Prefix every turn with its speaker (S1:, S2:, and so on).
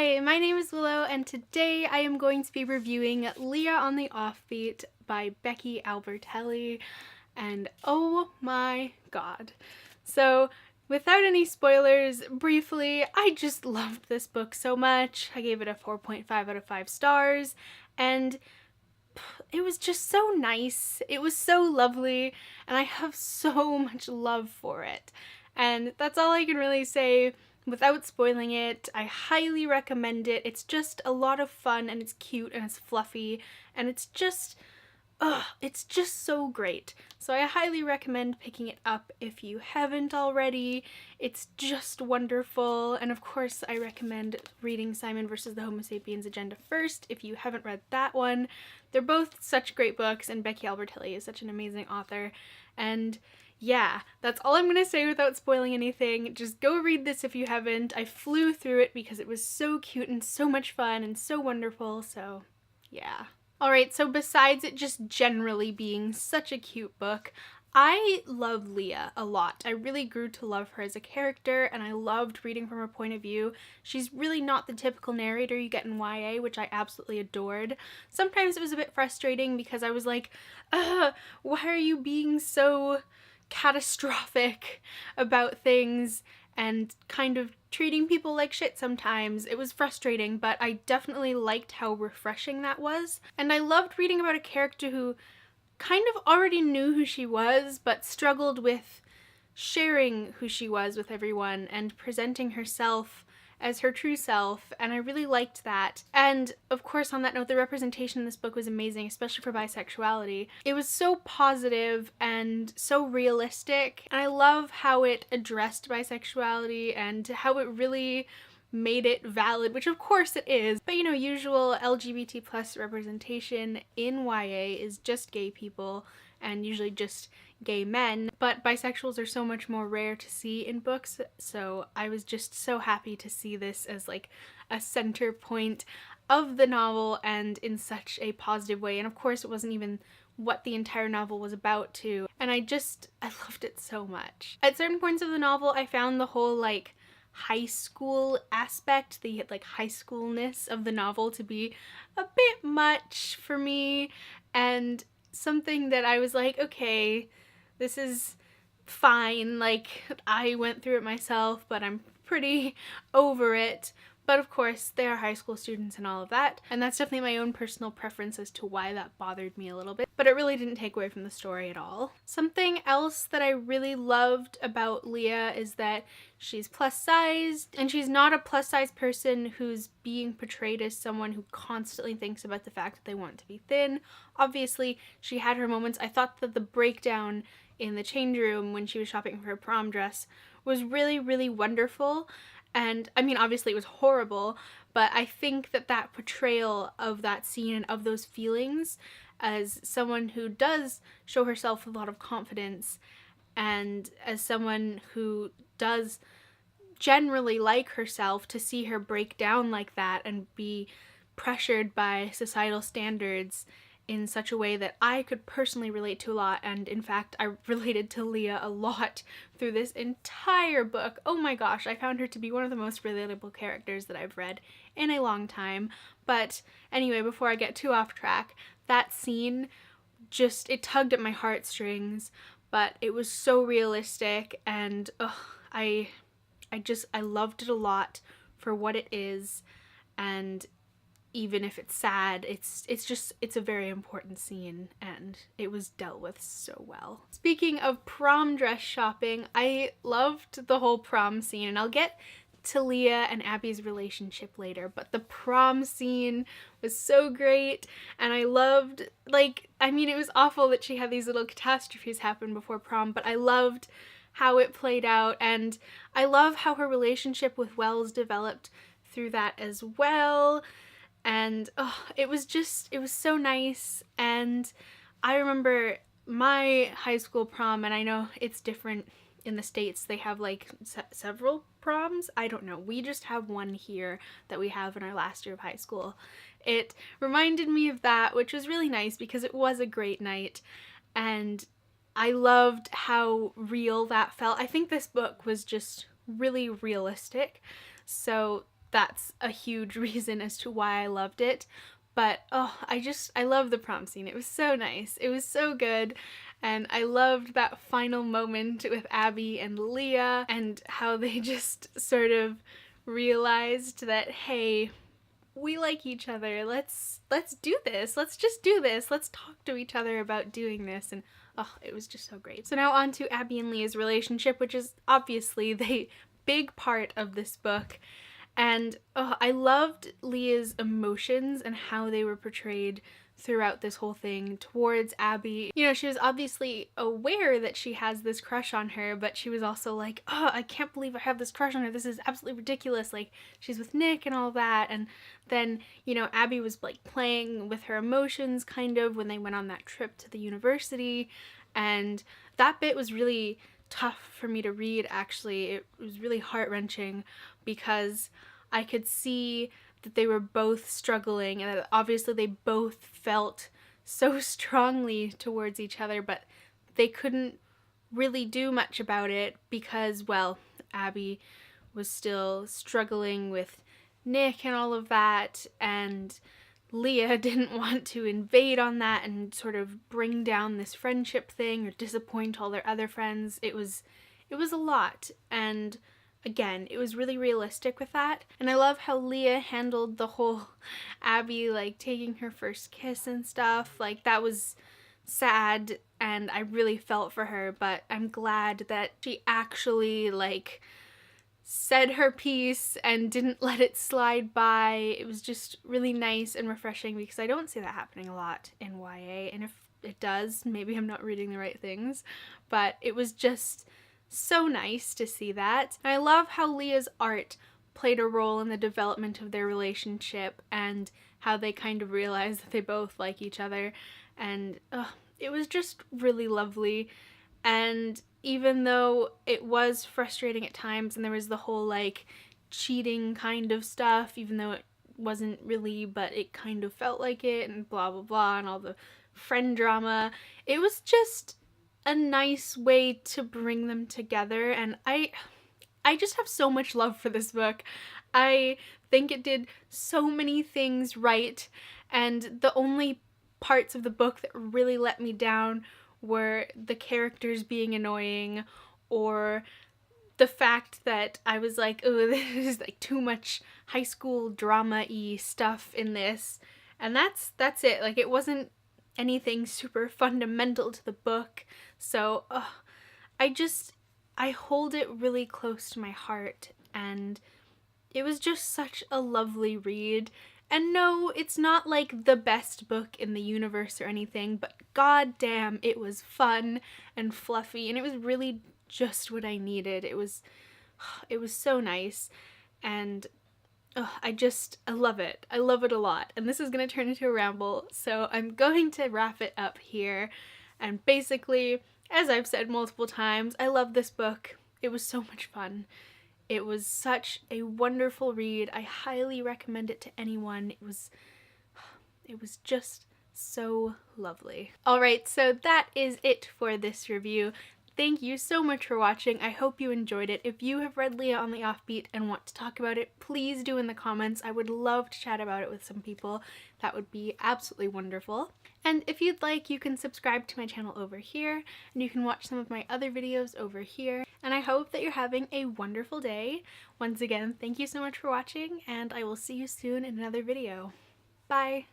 S1: Hi, my name is Willow, and today I am going to be reviewing Leah on the Offbeat by Becky Albertalli, and oh my god. So, without any spoilers, briefly, I just loved this book so much. I gave it a 4.5 out of 5 stars, and it was just so nice. It was so lovely, and I have so much love for it. And that's all I can really say without spoiling it. I highly recommend it. It's just a lot of fun, and it's cute, and it's fluffy, and it's just so great. So I highly recommend picking it up if you haven't already. It's just wonderful. And of course, I recommend reading Simon vs. the Homo Sapiens Agenda first if you haven't read that one. They're both such great books, and Becky Albertalli is such an amazing author. And yeah, that's all I'm gonna say without spoiling anything. Just go read this if you haven't. I flew through it because it was so cute and so much fun and so wonderful, so yeah. Alright, so besides it just generally being such a cute book, I love Leah a lot. I really grew to love her as a character, and I loved reading from her point of view. She's really not the typical narrator you get in YA, which I absolutely adored. Sometimes it was a bit frustrating because I was like, why are you being so catastrophic about things and kind of treating people like shit sometimes. It was frustrating, but I definitely liked how refreshing that was. And I loved reading about a character who kind of already knew who she was, but struggled with sharing who she was with everyone and presenting herself as her true self, and I really liked that. And of course, on that note, the representation in this book was amazing, especially for bisexuality. It was so positive and so realistic, and I love how it addressed bisexuality and how it really made it valid, which of course it is, but you know, usual LGBT plus representation in YA is just gay people and usually just gay men, but bisexuals are so much more rare to see in books, so I was just so happy to see this as like a center point of the novel and in such a positive way. And of course it wasn't even what the entire novel was about too, and I loved it so much. At certain points of the novel I found the whole like high school aspect, the like high schoolness of the novel to be a bit much for me, and something that I was like, okay, this is fine, like I went through it myself, but I'm pretty over it. But of course, they are high school students and all of that, and that's definitely my own personal preference as to why that bothered me a little bit, but it really didn't take away from the story at all. Something else that I really loved about Leah is that she's plus-sized, and she's not a plus-size person who's being portrayed as someone who constantly thinks about the fact that they want to be thin. Obviously, she had her moments. I thought that the breakdown in the change room when she was shopping for her prom dress was really, really wonderful. And I mean, obviously it was horrible, but I think that that portrayal of that scene and of those feelings as someone who does show herself with a lot of confidence, and as someone who does generally like herself, to see her break down like that and be pressured by societal standards in such a way that I could personally relate to a lot, and in fact I related to Leah a lot through this entire book. Oh my gosh, I found her to be one of the most relatable characters that I've read in a long time. But anyway, before I get too off track, that scene just, it tugged at my heartstrings, but it was so realistic, and I loved it a lot for what it is. And even if it's sad, it's a very important scene, and it was dealt with so well. Speaking of prom dress shopping, I loved the whole prom scene, and I'll get to Leah and Abby's relationship later, but the prom scene was so great, and I loved, like, I mean, it was awful that she had these little catastrophes happen before prom, but I loved how it played out, and I love how her relationship with Wells developed through that as well. And it was so nice. And I remember my high school prom, and I know it's different in the States, they have like several proms. I don't know, we just have one here that we have in our last year of high school. It reminded me of that, which was really nice because it was a great night, and I loved how real that felt. I think this book was just really realistic, so that's a huge reason as to why I loved it. But oh, I love the prom scene. It was so nice. It was so good. And I loved that final moment with Abby and Leah and how they just sort of realized that, hey, we like each other. Let's do this. Let's just do this. Let's talk to each other about doing this. And oh, it was just so great. So now on to Abby and Leah's relationship, which is obviously the big part of this book. And oh, I loved Leah's emotions and how they were portrayed throughout this whole thing towards Abby. You know, she was obviously aware that she has this crush on her, but she was also like, oh, I can't believe I have this crush on her. This is absolutely ridiculous. Like, she's with Nick and all that. And then, you know, Abby was like playing with her emotions kind of when they went on that trip to the university. And that bit was really tough for me to read, actually. It was really heart-wrenching because I could see that they were both struggling and that obviously they both felt so strongly towards each other, but they couldn't really do much about it because, well, Abby was still struggling with Nick and all of that, and Leah didn't want to invade on that and sort of bring down this friendship thing or disappoint all their other friends. It was a lot, and again, it was really realistic with that. And I love how Leah handled the whole Abby like taking her first kiss and stuff. Like, that was sad and I really felt for her, but I'm glad that she actually like said her piece and didn't let it slide by. It was just really nice and refreshing because I don't see that happening a lot in YA, and if it does, maybe I'm not reading the right things, but it was just so nice to see that. And I love how Leah's art played a role in the development of their relationship and how they kind of realized that they both like each other, and it was just really lovely. And even though it was frustrating at times and there was the whole like cheating kind of stuff, even though it wasn't really, but it kind of felt like it, and blah blah blah, and all the friend drama, it was just a nice way to bring them together. And I just have so much love for this book. I think it did so many things right, and the only parts of the book that really let me down were the characters being annoying, or the fact that I was like, oh, this is like too much high school drama-y stuff in this. And that's it. Like, it wasn't anything super fundamental to the book. So I hold it really close to my heart, and it was just such a lovely read. And no, it's not like the best book in the universe or anything, but goddamn, it was fun and fluffy, and it was really just what I needed. It was so nice, and I love it. I love it a lot. And this is going to turn into a ramble, so I'm going to wrap it up here. And basically, as I've said multiple times, I love this book. It was so much fun. It was such a wonderful read. I highly recommend it to anyone. It was just so lovely. Alright, so that is it for this review. Thank you so much for watching. I hope you enjoyed it. If you have read Leah on the Offbeat and want to talk about it, please do in the comments. I would love to chat about it with some people. That would be absolutely wonderful. And if you'd like, you can subscribe to my channel over here, and you can watch some of my other videos over here. And I hope that you're having a wonderful day. Once again, thank you so much for watching, and I will see you soon in another video. Bye!